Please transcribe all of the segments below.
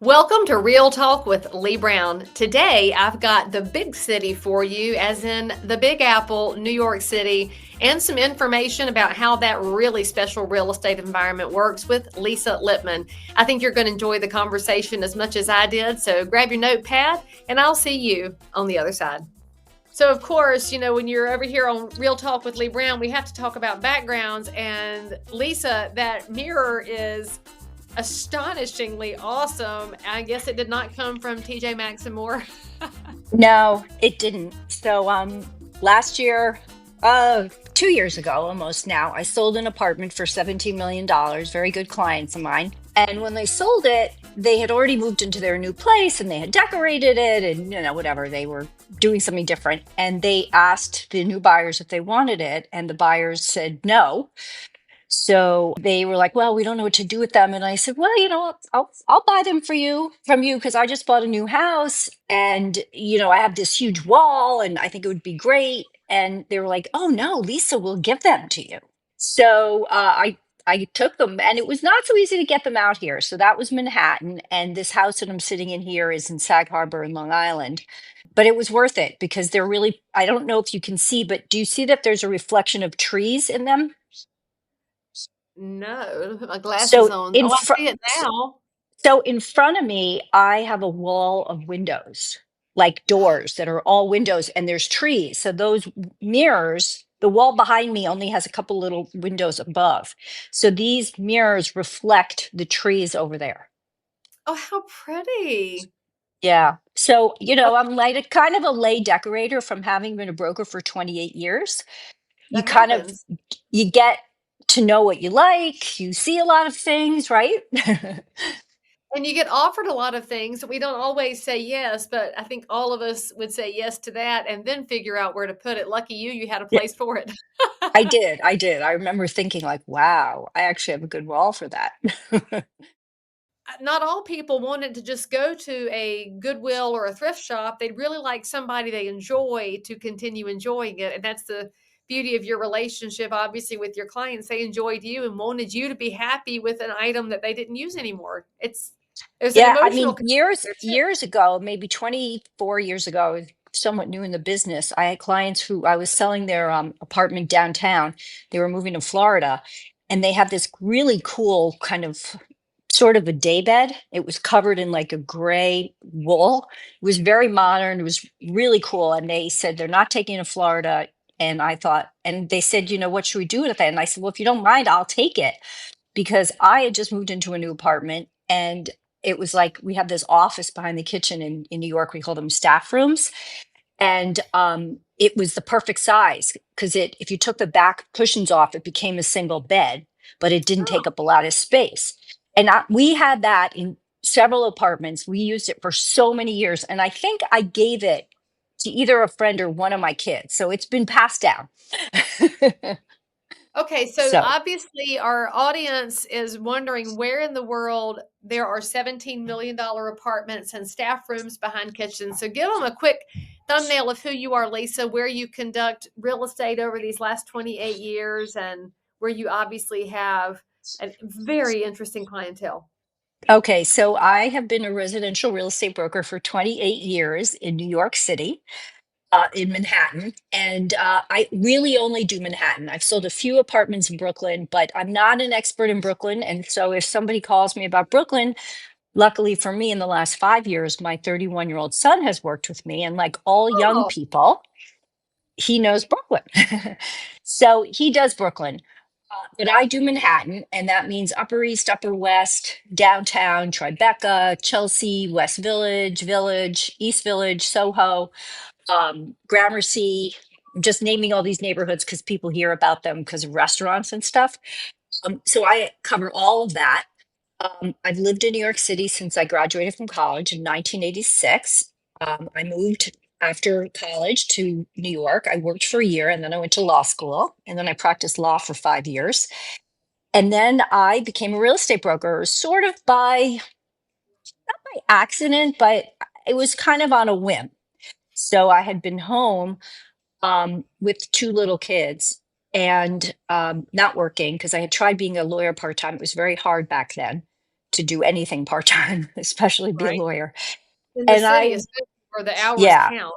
Welcome to Real Talk with Leigh Brown. Today, I've got the big city for you, as in the Big Apple, New York City, and some information about how that really special real estate environment works with Lisa Lippman. I think you're going to enjoy the conversation as much as I did, so grab your notepad, and I'll see you on the other side. So, of course, when you're over here on Real Talk with Leigh Brown, we have to talk about backgrounds. And Lisa, that mirror is astonishingly awesome. I guess it did not come from TJ Maxx and more. No, it didn't. So last year, 2 years ago almost now, I sold an apartment for $17 million, very good clients of mine. And when they sold it, they had already moved into their new place and they had decorated it and whatever, they were doing something different. And they asked the new buyers if they wanted it, and the buyers said no. So they were like, "Well, we don't know what to do with them." And I said, "Well, I'll buy them for you from you because I just bought a new house, and I have this huge wall, and I think it would be great." And they were like, "Oh no, Lisa, we'll give them to you." So I took them, and it was not so easy to get them out here. So that was Manhattan, and this house that I'm sitting in here is in Sag Harbor in Long Island. But it was worth it because they're really, I don't know if you can see, but do you see that there's a reflection of trees in them? No, put my glasses So on. in Oh, I front, see it now. so in front of me, I have a wall of windows, like doors that are all windows, and there's trees. So those mirrors, the wall behind me only has a couple little windows above. So these mirrors reflect the trees over there. Oh, how pretty. Yeah. So, Oh, I'm like a kind of a lay decorator from having been a broker for 28 years. You that kind of happens. you get to know what you like, you see a lot of things, right? And you get offered a lot of things. We don't always say yes, but I think all of us would say yes to that and then figure out where to put it. Lucky you, you had a place for it. I did. I remember thinking like, wow, I actually have a good wall for that. Not all people wanted to just go to a Goodwill or a thrift shop. They'd really like somebody they enjoy to continue enjoying it. And that's the beauty of your relationship, obviously, with your clients. They enjoyed you and wanted you to be happy with an item that they didn't use anymore. There's an Yeah, I emotional mean, connection years there too. years ago, maybe 24 years ago, I was somewhat new in the business. I had clients who I was selling their apartment downtown. They were moving to Florida, and they had this really cool kind of sort of a day bed. It was covered in like a gray wool. It was very modern. It was really cool. And they said they're not taking it to Florida. And I thought, and they said, what should we do with it? And I said, well, if you don't mind, I'll take it, because I had just moved into a new apartment, and it was like we have this office behind the kitchen in New York. We call them staff rooms. And it was the perfect size because if you took the back cushions off, it became a single bed, but it didn't Oh, take up a lot of space. And we had that in several apartments. We used it for so many years. And I think I gave it to either a friend or one of my kids. So it's been passed down. okay. So So, obviously, our audience is wondering where in the world there are $17 million apartments and staff rooms behind kitchens. So give them a quick thumbnail of who you are, Lisa, where you conduct real estate over these last 28 years, and where you obviously have a very interesting clientele. okay. So I have been a residential real estate broker for 28 years in New York City. In Manhattan, and I really only do Manhattan. I've sold a few apartments in Brooklyn, but I'm not an expert in Brooklyn. And so if somebody calls me about Brooklyn, luckily for me, in the last 5 years, my 31-year-old son has worked with me. And like all young Oh, people, he knows Brooklyn. So he does Brooklyn. But I do Manhattan, and that means Upper East, Upper West, downtown, Tribeca, Chelsea, West Village, Village, East Village, Soho, Gramercy, just naming all these neighborhoods because people hear about them because of restaurants and stuff. So I cover all of that. I've lived in New York City since I graduated from college in 1986. I moved after college to New York. I worked for a year, and then I went to law school, and then I practiced law for 5 years. And then I became a real estate broker, sort of by accident, but it was kind of on a whim. So I had been home with two little kids, and not working because I had tried being a lawyer part time. It was very hard back then. to do anything part-time, especially be a Right. lawyer. In the And city, I especially where the hours yeah, count.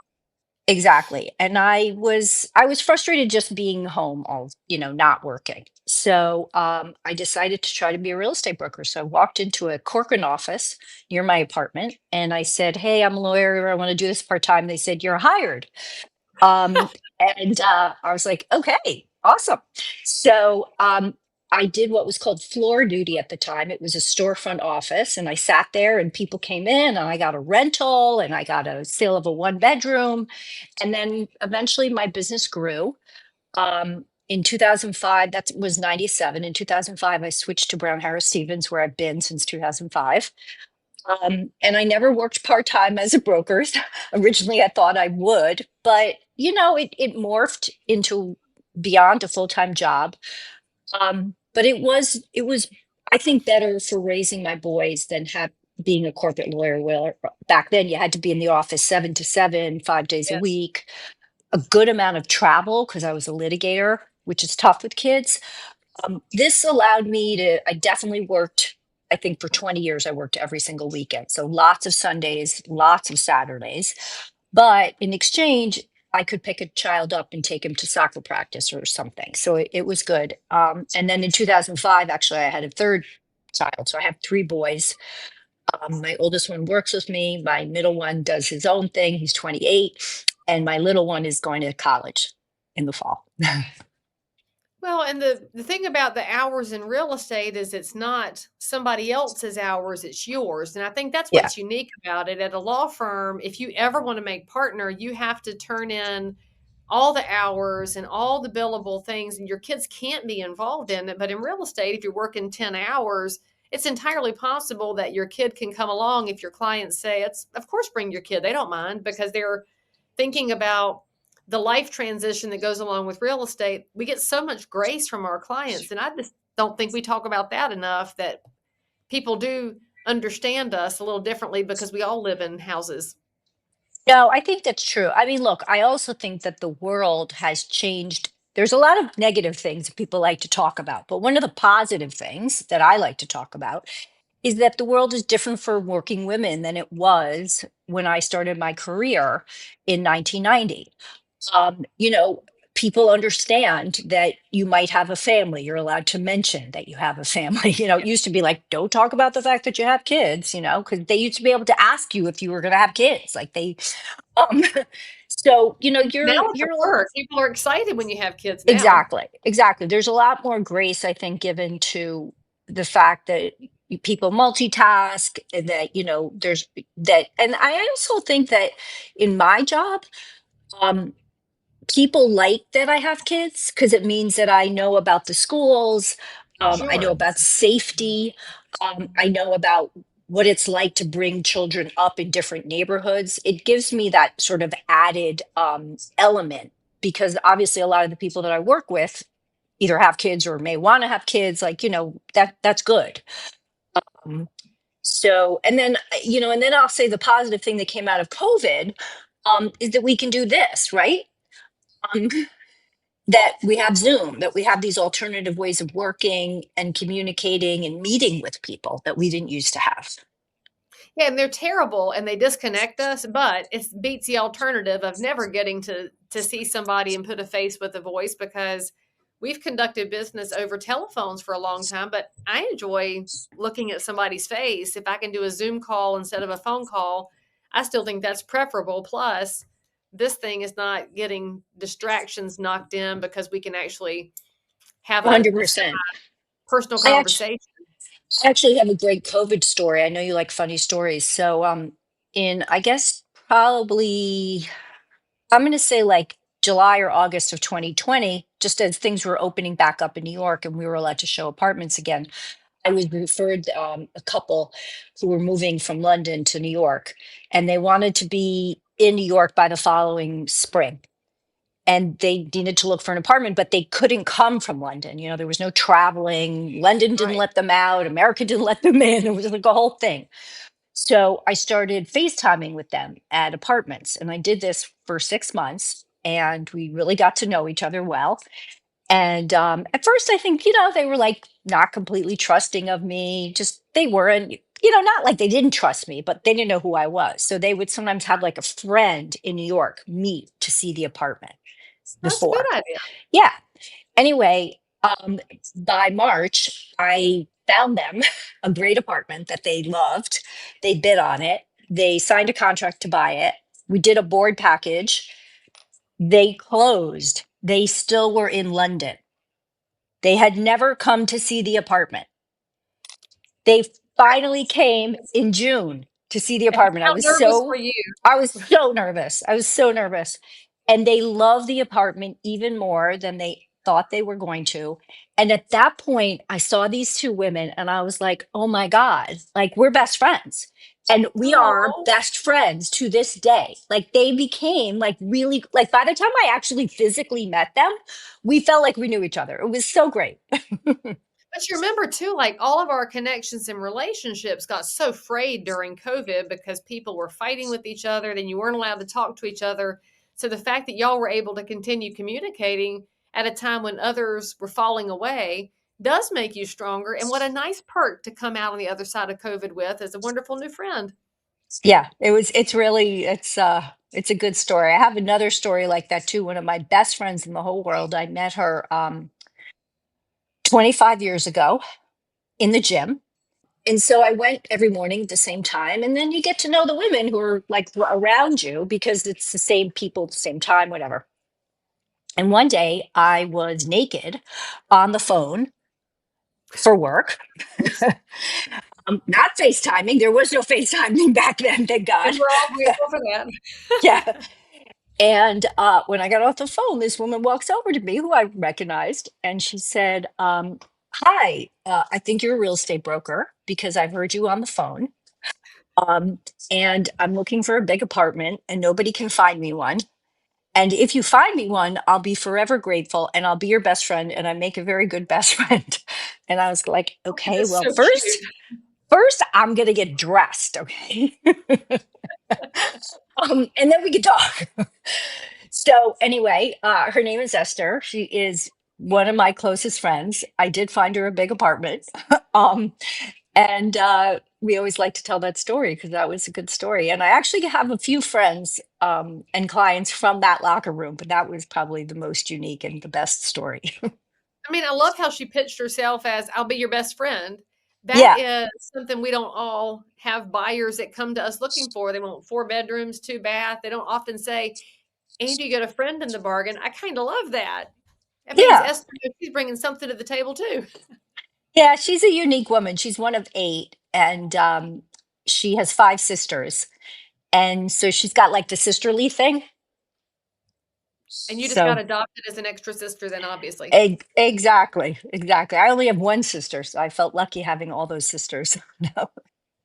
exactly. And I was frustrated just being home all, not working. So I decided to try to be a real estate broker. So I walked into a corporate office near my apartment and I said, "Hey, I'm a lawyer. I want to do this part-time." They said, "You're hired." Um, and I was like, "Okay, awesome." So I did what was called floor duty at the time. It was a storefront office, and I sat there, and people came in, and I got a rental, and I got a sale of a one bedroom, and then eventually my business grew. In 2005, that was 97. In 2005, I switched to Brown Harris Stevens, where I've been since 2005. And I never worked part time as a broker. Originally, I thought I would, but it morphed into beyond a full time job. But it was I think better for raising my boys than have being a corporate lawyer. Where back then you had to be in the office 7 to 7, 5 days a Yes. week, a good amount of travel because I was a litigator, which is tough with kids. This allowed me I definitely worked, I think for 20 years, I worked every single weekend. So lots of Sundays, lots of Saturdays. But in exchange, I could pick a child up and take him to soccer practice or something. So it was good. And then in 2005, actually, I had a third child. So I have three boys. My oldest one works with me. My middle one does his own thing. He's 28. And my little one is going to college in the fall. Well, and the thing about the hours in real estate is it's not somebody else's hours, it's yours. And I think that's Yeah, what's unique about it. At a law firm, if you ever want to make partner, you have to turn in all the hours and all the billable things, and your kids can't be involved in it. But in real estate, if you're working 10 hours, it's entirely possible that your kid can come along if your clients say it's, of course, bring your kid. They don't mind because they're thinking about the life transition that goes along with real estate. We get so much grace from our clients. And I just don't think we talk about that enough, that people do understand us a little differently because we all live in houses. no, I think that's true. I mean, look, I also think that the world has changed. There's a lot of negative things that people like to talk about, but one of the positive things that I like to talk about is that the world is different for working women than it was when I started my career in 1990. You know, people understand that you might have a family. You're allowed to mention that you have a family. It used to be like, don't talk about the fact that you have kids, because they used to be able to ask you if you were going to have kids. Like um, so, Now you're, it's a you're perk. People are excited when you have kids now. exactly, exactly. There's a lot more grace, I think, given to the fact that people multitask and that, there's that. And I also think that in my job, um, people like that I have kids because it means that I know about the schools. I know Sure. about safety. I know about what it's like to bring children up in different neighborhoods. It gives me that sort of added element because obviously a lot of the people that I work with either have kids or may want to have kids. Like, that's good. Um, so, and then I'll say the positive thing that came out of COVID is that we can do this, right? Um, that we have Zoom, that we have these alternative ways of working and communicating and meeting with people that we didn't used to have. Yeah, and they're terrible and they disconnect us, but it beats the alternative of never getting to see somebody and put a face with a voice, because we've conducted business over telephones for a long time, but I enjoy looking at somebody's face. If I can do a Zoom call instead of a phone call, I still think that's preferable. Plus, this thing is not getting distractions knocked in because we can actually have a 100%. personal I actually, conversation. I actually have a great COVID story. I know you like funny stories. So, in I guess probably I'm going to say like July or August of 2020, just as things were opening back up in New York and we were allowed to show apartments again, I was referred a couple who were moving from London to New York, and they wanted to be in New York by the following spring. And they needed to look for an apartment, but they couldn't come from London. There was no traveling. London didn't Right. let them out. America didn't let them in. It was like a whole thing. So I started FaceTiming with them at apartments. And I did this for 6 months. And we really got to know each other well. And at first, I think, they were like not completely trusting of me. Just they weren't, not like they didn't trust me, but they didn't know who I was. So they would sometimes have like a friend in New York meet to see the apartment That's a good before. idea. Yeah. Anyway, by March, I found them a great apartment that they loved. They bid on it. They signed a contract to buy it. We did a board package. They closed. They still were in London. They had never come to see the apartment. They finally came in June to see the And apartment. how nervous were you? I was so nervous. I was so nervous. And they loved the apartment even more than they thought they were going to. And at that point, I saw these two women and I was like, oh my God, like we're best friends. And we are Oh, best friends to this day. Like they became like really, like by the time I actually physically met them, we felt like we knew each other. It was so great. but you remember too, like all of our connections and relationships got so frayed during COVID because people were fighting with each other, then you weren't allowed to talk to each other. So the fact that y'all were able to continue communicating at a time when others were falling away does make you stronger. And what a nice perk to come out on the other side of COVID with as a wonderful new friend. Yeah, it's a good story. I have another story like that too. One of my best friends in the whole world. I met her 25 years ago in the gym. And so I went every morning at the same time. And then you get to know the women who are like around you because it's the same people at the same time, whatever. And one day I was naked on the phone for work. Not FaceTiming. There was no FaceTiming back then, thank And God. we're all grateful for that. Yeah. And when I got off the phone, this woman walks over to me who I recognized, and she said, "Hi, I think you're a real estate broker because I've heard you on the phone. Um, and I'm looking for a big apartment, and nobody can find me one. And if you find me one, I'll be forever grateful, and I'll be your best friend, and I make a very good best friend." And I was like, "Okay, That's well, so cute. first I'm gonna get dressed, okay, and then we can talk." So anyway, her name is Esther. She is one of my closest friends. I did find her a big apartment. um, and we always like to tell that story because that was a good story. And I actually have a few friends and clients from that locker room, but that was probably the most unique and the best story. I mean, I love how she pitched herself as I'll be your best friend. That Yeah, is something we don't all have buyers that come to us looking for. They want 4 bedrooms, 2 bath. They don't often say, and you get a friend in the bargain. I kind of love that. That means yeah, Esther, she's bringing something to the table too. yeah. She's a unique woman. She's one of eight, and she has five sisters. And so she's got like the sisterly thing. And you just got So adopted as an extra sister, then obviously. Exactly, exactly. I only have one sister, so I felt lucky having all those sisters. No.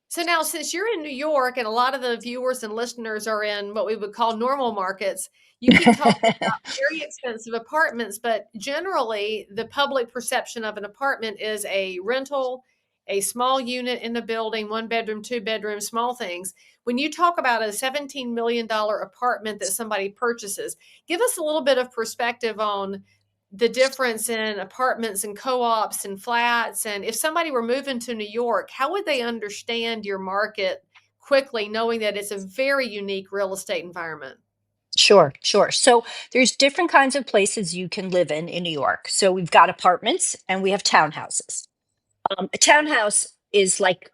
So now, since you're in New York and a lot of the viewers and listeners are in what we would call normal markets, you keep talking about very expensive apartments, but generally the public perception of an apartment is a rental, a small unit in the building, 1 bedroom, 2 bedroom, small things. When you talk about a $17 million apartment that somebody purchases, give us a little bit of perspective on the difference in apartments and co-ops and flats. And if somebody were moving to New York, how would they understand your market quickly, knowing that it's a very unique real estate environment? Sure, sure. So there's different kinds of places you can live in New York. So we've got apartments and we have townhouses. A townhouse is like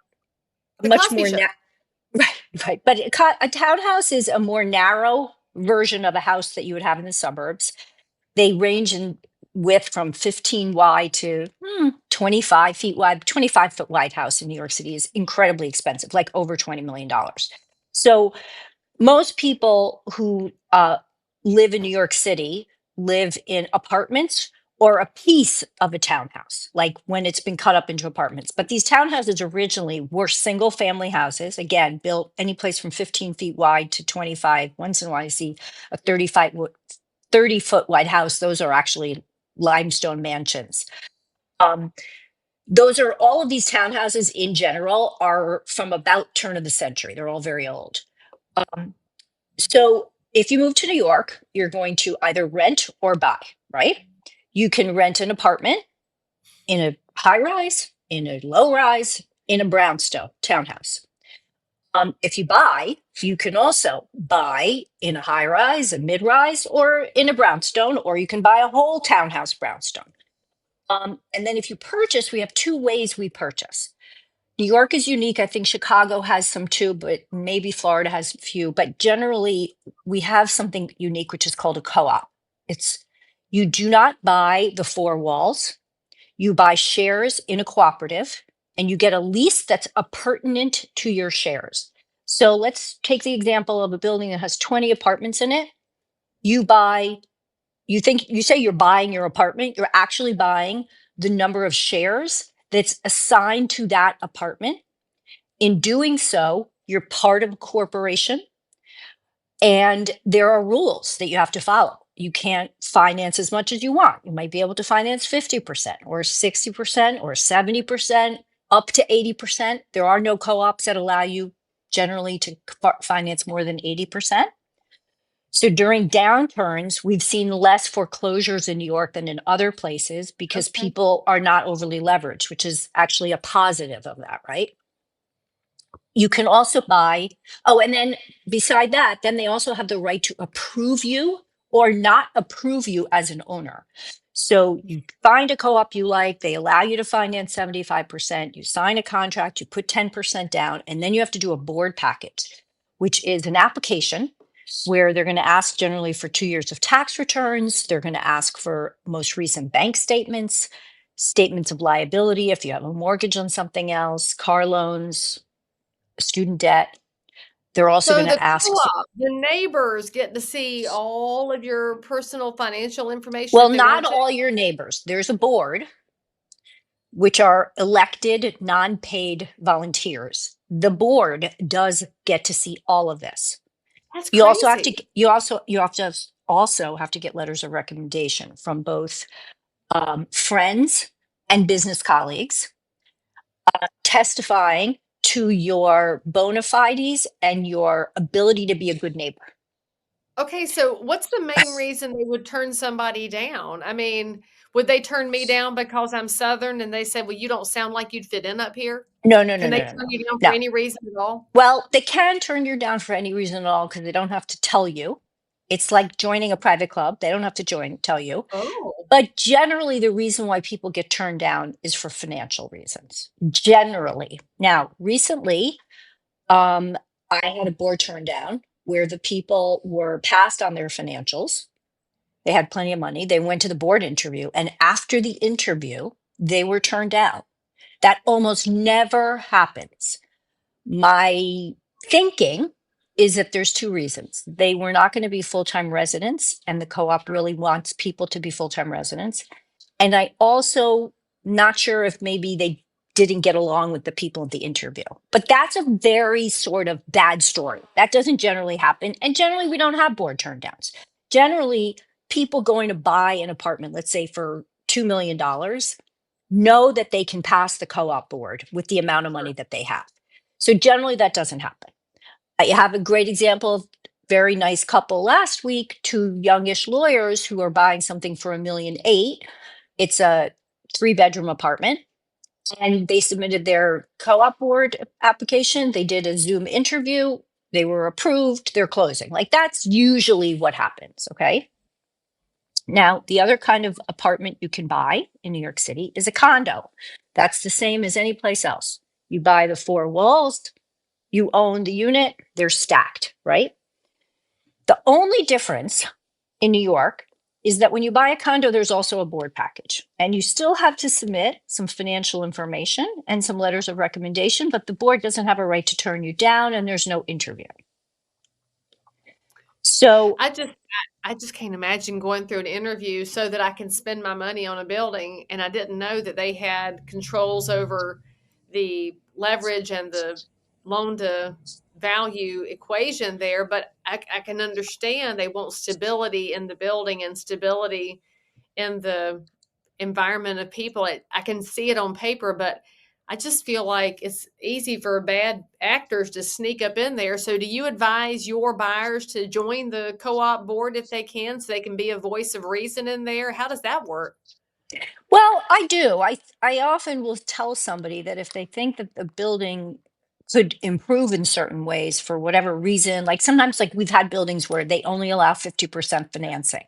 The much Cosby more Show. right, right. But a townhouse is a more narrow version of a house that you would have in the suburbs. They range in width from 15 wide to 25 feet wide. 25-foot wide house in New York City is incredibly expensive, like over $20 million. So most people who live in New York City live in apartments or a piece of a townhouse, like when it's been cut up into apartments. But these townhouses originally were single family houses, again, built any place from 15 feet wide to 25. Once in a while, you see a 30-foot wide house. Those are actually limestone mansions. Um, those are all of these townhouses in general are from about turn of the century. They're all very old. Um, so if you move to New York, you're going to either rent or buy, right? You can rent an apartment in a high rise, in a low rise, in a brownstone townhouse. If you buy, you can also buy in a high rise, a mid rise, or in a brownstone, or you can buy a whole townhouse brownstone. And then if you purchase, we have two ways we purchase. New York is unique. I think Chicago has some too, but maybe Florida has a few. But generally, we have something unique, which is called a co-op. It's you do not buy the four walls. You buy shares in a cooperative, and you get a lease that's pertinent to your shares. So let's take the example of a building that has 20 apartments in it. You buy, you say you're buying your apartment, you're actually buying the number of shares that's assigned to that apartment. In doing so, you're part of a corporation, and there are rules that you have to follow. You can't finance as much as you want. You might be able to finance 50% or 60% or 70%, up to 80%. There are no co-ops that allow you generally to finance more than 80%. So during downturns, we've seen less foreclosures in New York than in other places because Okay. people are not overly leveraged, which is actually a positive of that, right? You can also buy, oh, and then beside that, then they also have the right to approve you or not approve you as an owner. So you find a co-op you like, they allow you to finance 75%, you sign a contract, you put 10% down, and then you have to do a board package, which is an application where they're going to ask generally for 2 years of tax returns. They're going to ask for most recent bank statements, statements of liability if you have a mortgage on something else, car loans, student debt. They're also So going the to ask, co-op, the neighbors get to see all of your personal financial information well, if they not want to. all your neighbors. There's a board, which are elected, non paid volunteers. The board does get to see all of this. That's You also have to, crazy. also have to get letters of recommendation from both friends and business colleagues testifying to your bona fides and your ability to be a good neighbor. Okay, so what's the main reason they would turn somebody down? I mean, would they turn me down because I'm Southern and they said, well, you don't sound like you'd fit in up here? No, no, no, Can they no, no, turn no. you down for No. any reason at all? Well, they can turn you down for any reason at all because they don't have to tell you. It's like joining a private club. They don't have to tell you. Oh, But generally, the reason why people get turned down is for financial reasons. Generally. Now, recently, um, I had a board turn down where the people were passed on their financials. They had plenty of money. They went to the board interview. And after the interview, they were turned down. That almost never happens. My thinking is that there's two reasons. They were not going to be full-time residents, and the co-op really wants people to be full-time residents. And I also not sure if maybe they didn't get along with the people at the interview. But that's a very sort of bad story. That doesn't generally happen. And generally we don't have board turn downs. Generally, people going to buy an apartment, let's say for $2 million, know that they can pass the co-op board with the amount of money that they have. So generally that doesn't happen. I have a great example of very nice couple last week, two youngish lawyers who are buying something for $1.8 million. It's a 3-bedroom apartment, and they submitted their co-op board application. They did a Zoom interview. They were approved. They're closing. Like that's usually what happens. Okay. Now, the other kind of apartment you can buy in New York City is a condo. That's the same as any place else. You buy the four walls, you own the unit, they're stacked, right? The only difference in New York is that when you buy a condo, there's also a board package, and you still have to submit some financial information and some letters of recommendation, but the board doesn't have a right to turn you down, and there's no interview. So, I just I just can't imagine going through an interview so that I can spend my money on a building, and I didn't know that they had controls over the leverage and the loan to value equation there, but I can understand they want stability in the building and stability in the environment of people. I can see it on paper, but I just feel like it's easy for bad actors to sneak up in there. So, do you advise your buyers to join the co-op board if they can, so they can be a voice of reason in there? How does that work? Well, I do. I often will tell somebody that if they think that the building could improve in certain ways for whatever reason, like sometimes like we've had buildings where they only allow 50% financing.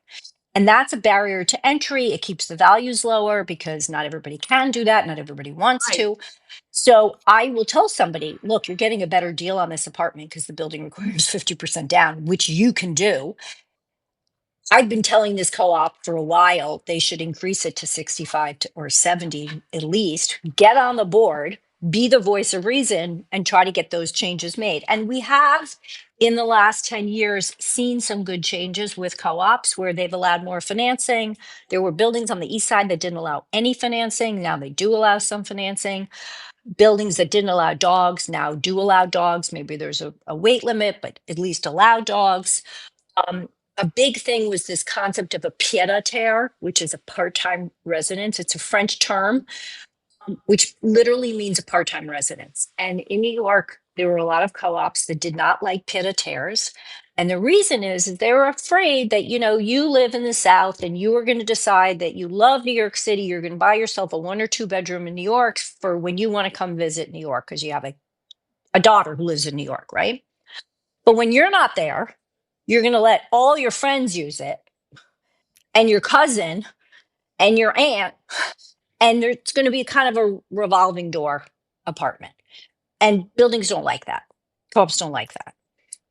And that's a barrier to entry. It keeps the values lower because not everybody can do that. Not everybody wants Right. to. So I will tell somebody, look, you're getting a better deal on this apartment because the building requires 50% down, which you can do. I've been telling this co-op for a while, they should increase it to 65 or 70 at least, get on the board, be the voice of reason, and try to get those changes made. And we have, in the last 10 years, seen some good changes with co-ops where they've allowed more financing. There were buildings on the east side that didn't allow any financing. Now they do allow some financing. Buildings that didn't allow dogs now do allow dogs. Maybe there's a weight limit, but at least allow dogs. Um, a big thing was this concept of a pied a terre, which is a part-time residence. It's a French term, which literally means a part-time residence. And in New York, there were a lot of co-ops that did not like pied a terres. And the reason is they were afraid that, you live in the South and you are going to decide that you love New York City. You're going to buy yourself a 1 or 2 bedroom in New York for when you want to come visit New York because you have a daughter who lives in New York, right? But when you're not there, you're going to let all your friends use it and your cousin and your aunt, and it's going to be kind of a revolving door apartment. And buildings don't like that. Co-ops don't like that.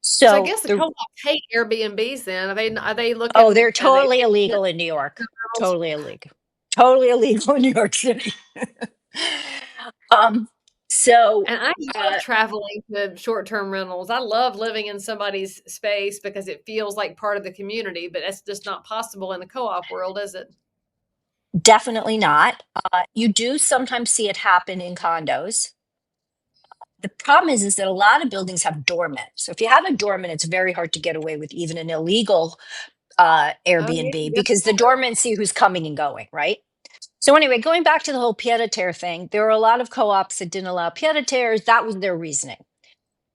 So, I So guess the co-ops hate Airbnbs. Then are they oh, looking? they're Are they totally looking at illegal in New York. rentals? Totally illegal. Totally illegal in New York City. um, so And I uh, love traveling to short-term rentals. I love living in somebody's space because it feels like part of the community, but that's just not possible in the co-op world, is it? definitely not. You do sometimes see it happen in condos. The problem is that a lot of buildings have doormen. So if you have a doorman, it's very hard to get away with even an illegal Oh, yeah, Airbnb yes, because the doormen see who's coming and going, right? So anyway, going back to the whole pied-à-terre thing, there were a lot of co-ops that didn't allow pied-à-terres. That was their reasoning.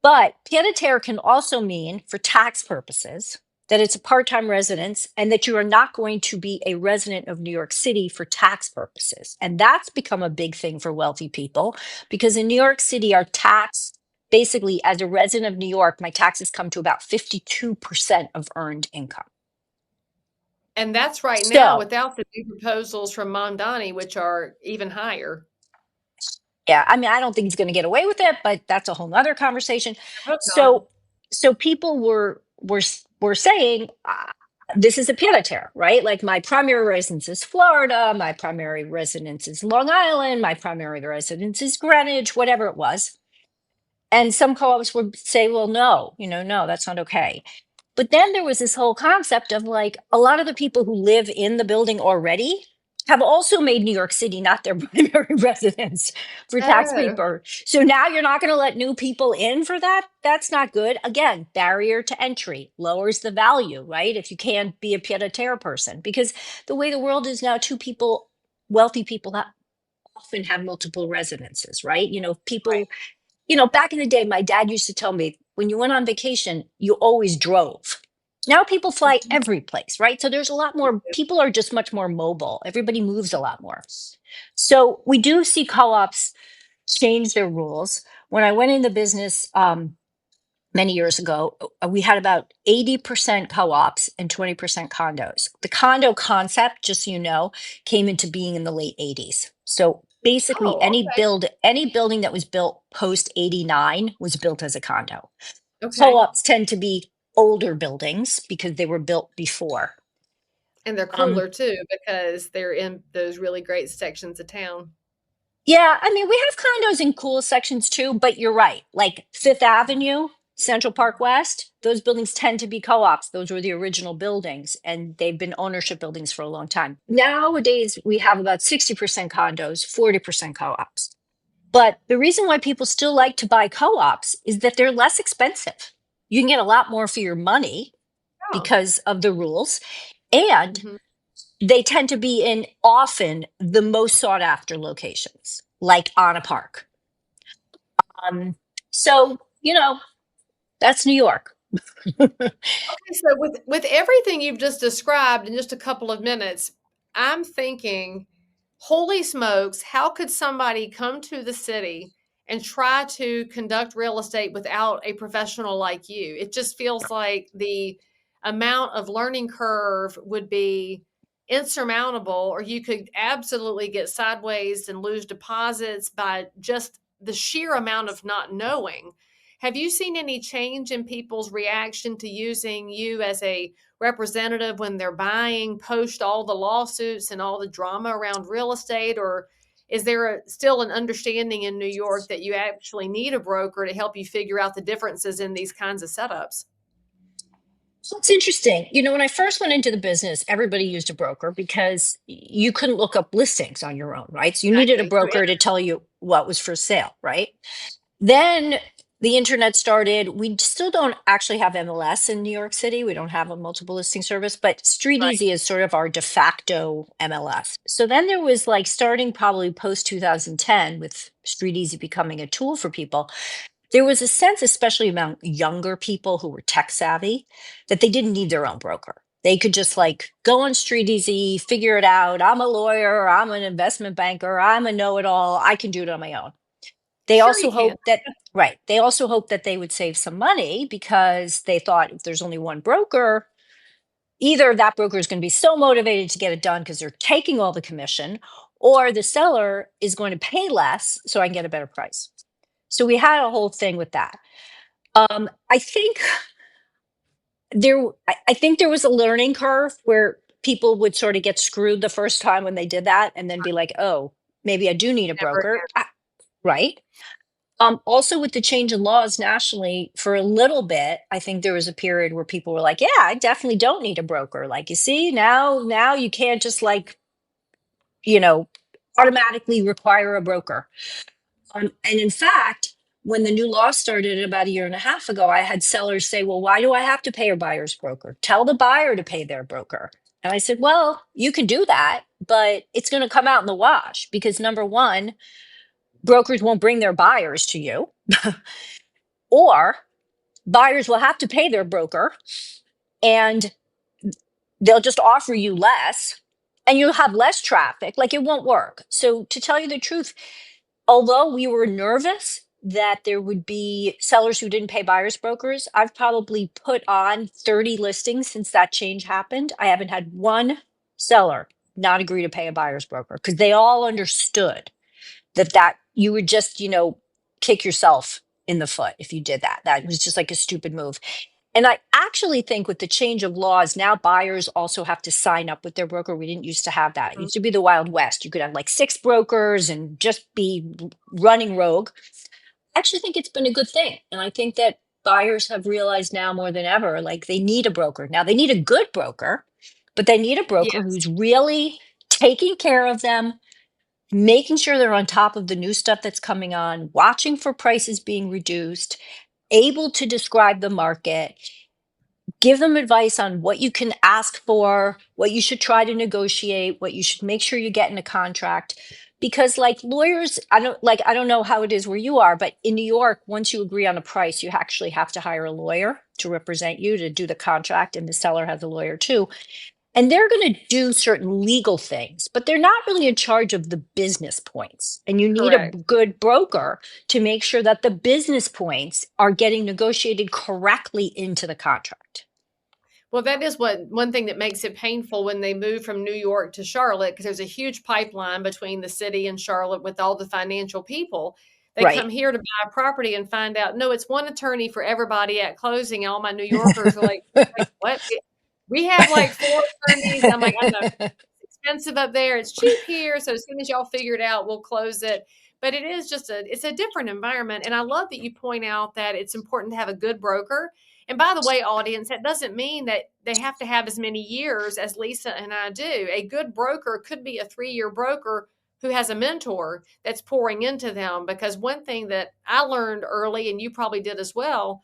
But pied-à-terre can also mean, for tax purposes, that it's a part-time residence and that you are not going to be a resident of New York City for tax purposes. And that's become a big thing for wealthy people because in New York City, our tax, basically, as a resident of New York, my taxes come to about 52% of earned income. and that's right now So without the new proposals from Mondani, which are even higher. yeah, I mean, I don't think he's going to get away with it, but that's a whole nother conversation. I hope not. So people were saying this is a pied a terre, right? Like my primary residence is Florida, my primary residence is Long Island, my primary residence is Greenwich, whatever it was. And some co-ops would say, well, no, no, that's not okay. But then there was this whole concept of like a lot of the people who live in the building already have also made New York City not their primary residence for tax Oh, paper. So now you're not going to let new people in for that. That's not good. Again, barrier to entry lowers the value, right? If you can't be a pied a terre person, because the way the world is now, wealthy people often have multiple residences, right? right. People back in the day, my dad used to tell me when you went on vacation, you always drove. Now people fly Mhm. every place, right? So there's a lot more, people are just much more mobile. Everybody moves a lot more. So we do see co ops change their rules. When I went into business many years ago, we had about 80% co ops and 20% condos. The condo concept, just so you know, came into being in the late 80s. So basically Oh, any building that was built post 89 was built as a condo. okay. Co-ops tend to be older buildings because they were built before. And they're Um, cooler too because they're in those really great sections of town. yeah, I mean, we have condos in cool sections too, but you're right. Like Fifth Avenue, Central Park West, those buildings tend to be co-ops. Those were the original buildings, and they've been ownership buildings for a long time. Nowadays, we have about 60% condos, 40% co-ops. But the reason why people still like to buy co-ops is that they're less expensive. You can get a lot more for your money Oh. because of the rules. And Mhm. they tend to be in often the most sought after locations. like on a park. Um, so, that's New York. Okay, so with everything you've just described in just a couple of minutes, I'm thinking, holy smokes, how could somebody come to the city and try to conduct real estate without a professional like you? It just feels like the amount of learning curve would be insurmountable, or you could absolutely get sideways and lose deposits by just the sheer amount of not knowing. Have you seen any change in people's reaction to using you as a representative when they're buying, post all the lawsuits and all the drama around real estate? Or is there still an understanding in New York that you actually need a broker to help you figure out the differences in these kinds of setups? So it's interesting. When I first went into the business, everybody used a broker because you couldn't look up listings on your own, right? So you needed a Exactly. broker to tell you what was for sale, right? Then the internet started. We still don't actually have MLS in New York City. We don't have a multiple listing service, but Street Right. Easy is sort of our de facto MLS. So then there was like starting probably post 2010 with Street Easy becoming a tool for people. There was a sense, especially among younger people who were tech savvy, that they didn't need their own broker. They could just like go on Street Easy, figure it out. I'm a lawyer, I'm an investment banker, I'm a know it all. I can do it on my own. They Sure, also you can. hope that, right. They also hope that they would save some money because they thought if there's only one broker, either that broker is going to be so motivated to get it done because they're taking all the commission, or the seller is going to pay less so I can get a better price. So we had a whole thing with that. I think I think there was a learning curve where people would sort of get screwed the first time when they did that, and then be like, "Oh, maybe I do need a Never broker." again. Right? Also, with the change in laws nationally, for a little bit, I think there was a period where people were like, "Yeah, I definitely don't need a broker." Like, you see, now you can't just like you know automatically require a broker. And in fact, when the new law started about a year and a half ago, I had sellers say, "Well, why do I have to pay a buyer's broker? Tell the buyer to pay their broker." And I said, "Well, you can do that, but it's going to come out in the wash because number one, brokers won't bring their buyers to you, or buyers will have to pay their broker and they'll just offer you less and you'll have less traffic. Like it won't work." So, to tell you the truth, although we were nervous that there would be sellers who didn't pay buyers brokers, I've probably put on 30 listings since that change happened. I haven't had one seller not agree to pay a buyer's broker because they all understood that you would just, kick yourself in the foot if you did that. That was just like a stupid move. And I actually think with the change of laws, now buyers also have to sign up with their broker. We didn't used to have that. It Mhm. used to be the Wild West. You could have like six brokers and just be running rogue. I actually think it's been a good thing. And I think that buyers have realized now more than ever, like they need a broker. Now they need a good broker, but they need a broker Yes. who's really taking care of them, making sure they're on top of the new stuff that's coming on, watching for prices being reduced, able to describe the market, give them advice on what you can ask for, what you should try to negotiate, what you should make sure you get in a contract. Because like lawyers, I don't know how it is where you are, but in New York, once you agree on a price, you actually have to hire a lawyer to represent you to do the contract, and the seller has a lawyer too. And they're going to do certain legal things, but they're not really in charge of the business points. And you need a Correct. good broker to make sure that the business points are getting negotiated correctly into the contract. Well, that is what one thing that makes it painful when they move from New York to Charlotte, because there's a huge pipeline between the city and Charlotte with all the financial people. They Right. come here to buy a property and find out, no, it's one attorney for everybody at closing. All my New Yorkers are like what? We have like four attorneys. I'm like, I know it's expensive up there. It's cheap here. So as soon as y'all figure it out, we'll close it. But it is just it's a different environment. And I love that you point out that it's important to have a good broker. And by the way, audience, that doesn't mean that they have to have as many years as Lisa and I do. A good broker could be a 3-year broker who has a mentor that's pouring into them. Because one thing that I learned early, and you probably did as well,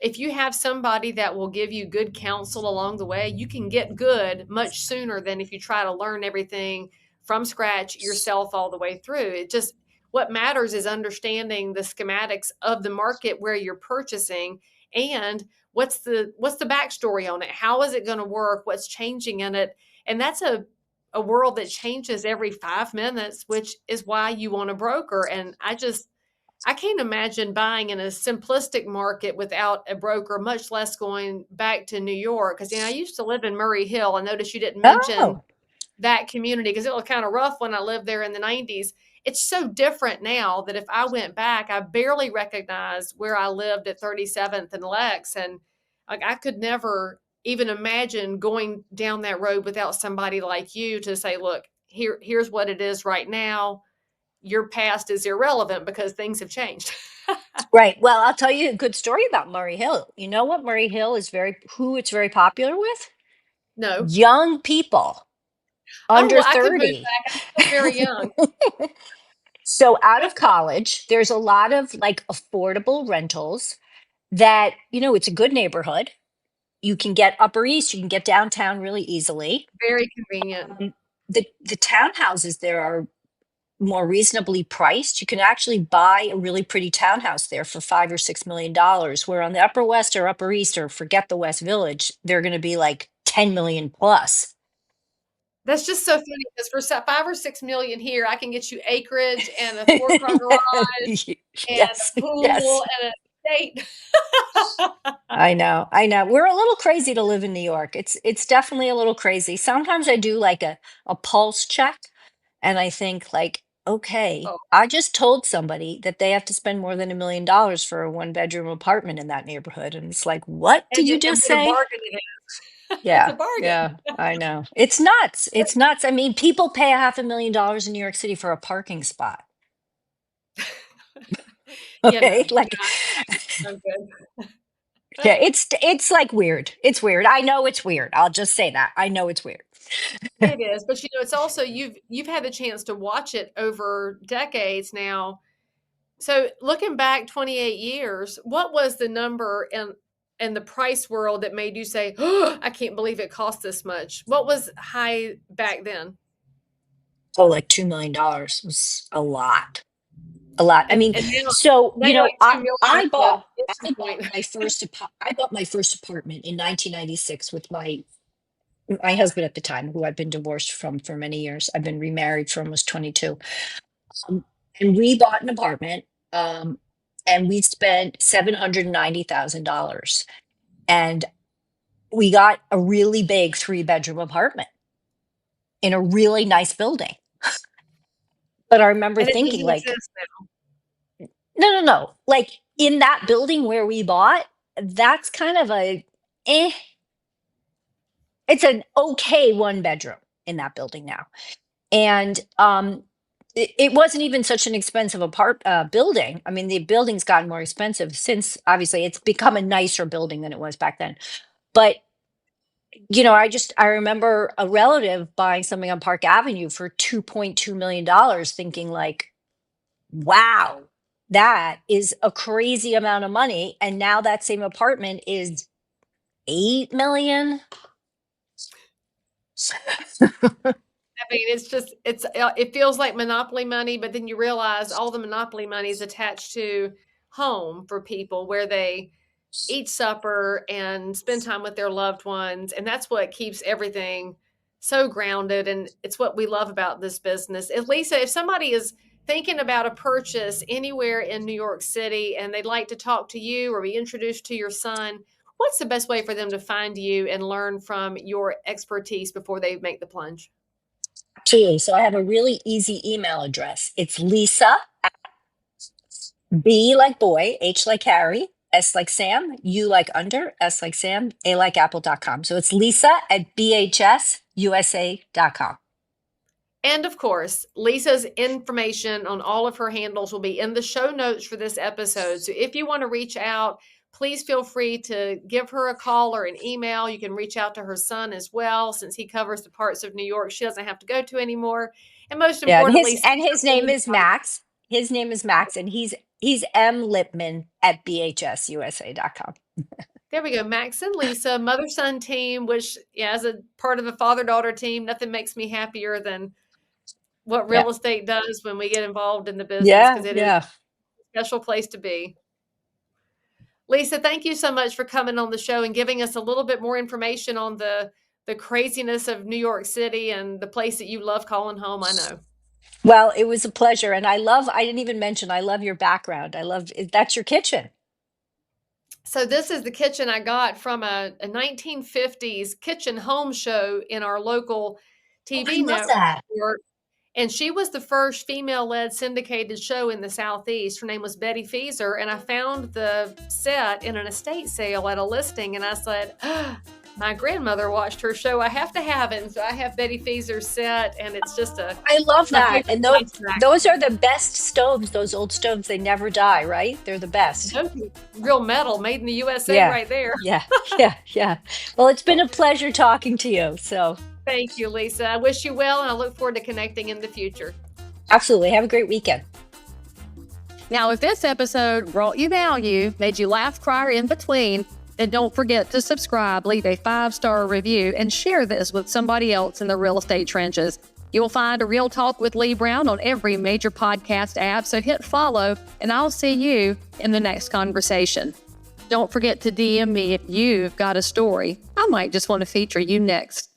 if you have somebody that will give you good counsel along the way, you can get good much sooner than if you try to learn everything from scratch yourself all the way through. It just, what matters is understanding the schematics of the market where you're purchasing, and what's the backstory on it? How is it going to work? What's changing in it? And that's a world that changes every 5 minutes, which is why you want a broker. And I can't imagine buying in a simplistic market without a broker, much less going back to New York. Because I used to live in Murray Hill. I noticed you didn't mention Oh, that community because it was kind of rough when I lived there in the 90s. It's so different now that if I went back, I barely recognized where I lived at 37th and Lex. And like I could never even imagine going down that road without somebody like you to say, look, here's what it is right now. Your past is irrelevant because things have changed. right. Well, I'll tell you a good story about Murray Hill. You know what Murray Hill is who it's very popular with? No. Young people Oh, under well, I could move 30. back. I'm still very young. So out of college, there's a lot of like affordable rentals that, it's a good neighborhood. You can get Upper East, you can get downtown really easily. Very convenient. Um, the townhouses there are more reasonably priced. You can actually buy a really pretty townhouse there for $5 or $6 million, where on the Upper West or Upper East, or forget the West Village, they're going to be like 10 million plus. That's just so funny because for 5 or 6 million here, I can get you acreage and a 4-car garage and Yes, a pool yes. and a state. I know. I know. We're a little crazy to live in New York. It's definitely a little crazy. Sometimes I do like a pulse check and I think like, okay, Oh, I just told somebody that they have to spend more than $1 million for a one-bedroom apartment in that neighborhood. And it's like, what did you and just what a say? bargain it is. It's Yeah, a bargain. yeah, I know. It's nuts. It's nuts. I mean, people pay $500,000 in New York City for a parking spot. You Okay. know, Like, no good. yeah, it's like weird. It's weird. I know it's weird. I'll just say that. I know it's weird. It is, but it's also you've had the chance to watch it over decades now. So looking back 28 years, what was the number in the price world that made you say, "Oh, I can't believe it cost this much"? What was high back then? Oh, like $2 million was a lot. A lot. I mean, And so, now you're like 2 million at the I entry bought point. I bought my first apartment in 1996 with my husband at the time, who I've been divorced from for many years. I've been remarried for almost 22. Um, and we bought an apartment, um, and we spent $790,000. And we got a really big three-bedroom apartment in a really nice building. But I remember And it thinking, doesn't like, exist now. no, no, no. Like in that building where we bought, that's kind of eh, it's an okay one bedroom in that building now. And it wasn't even such an expensive building. I mean, the building's gotten more expensive since obviously it's become a nicer building than it was back then. But I remember a relative buying something on Park Avenue for $2.2 million, thinking like, wow, that is a crazy amount of money. And now that same apartment is 8 million. I mean, it feels like monopoly money, but then you realize all the monopoly money is attached to home for people where they eat supper and spend time with their loved ones. And that's what keeps everything so grounded. And it's what we love about this business. If Lisa, if somebody is thinking about a purchase anywhere in New York City and they'd like to talk to you or be introduced to your son, what's the best way for them to find you and learn from your expertise before they make the plunge? Absolutely. So I have a really easy email address. It's Lisa, B like boy, H like Harry, S like Sam, U like under, S like Sam, A like apple.com. So it's Lisa at bhsusa.com. And of course, Lisa's information on all of her handles will be in the show notes for this episode. So if you want to reach out, please feel free to give her a call or an email. You can reach out to her son as well, since he covers the parts of New York she doesn't have to go to anymore. And most Yeah, and importantly, his name is Max. His name is Max, and he's M Lippman at bhsusa.com. there we go. Max and Lisa, mother son team, which, yeah, as a part of a father daughter team, nothing makes me happier than what Yeah. real estate does when we get involved in the business, Yeah. because it is Yeah. a special place to be. Lisa, thank you so much for coming on the show and giving us a little bit more information on the craziness of New York City and the place that you love calling home. I know. Well, it was a pleasure. And I didn't even mention, I love your background. That's your kitchen. So this is the kitchen I got from a 1950s kitchen home show in our local Oh, I TV love that. network. And she was the first female-led syndicated show in the Southeast. Her name was Betty Feeser, and I found the set in an estate sale at a listing, and I said, my grandmother watched her show. I have to have it. And so I have Betty Feeser's set, and it's just I love my that. favorite And place back. those are the best stoves, those old stoves. They never die, right? They're the best. Real metal, made in the USA Yeah. right there. Yeah. Yeah. Yeah. Well, it's been a pleasure talking to you. So Thank you, Lisa. I wish you well, and I look forward to connecting in the future. absolutely. Have a great weekend. Now, if this episode brought you value, made you laugh, cry, or in between, then don't forget to subscribe, leave a 5-star review, and share this with somebody else in the real estate trenches. You'll find a Real Talk with Leigh Brown on every major podcast app, so hit follow, and I'll see you in the next conversation. Don't forget to DM me if you've got a story. I might just want to feature you next.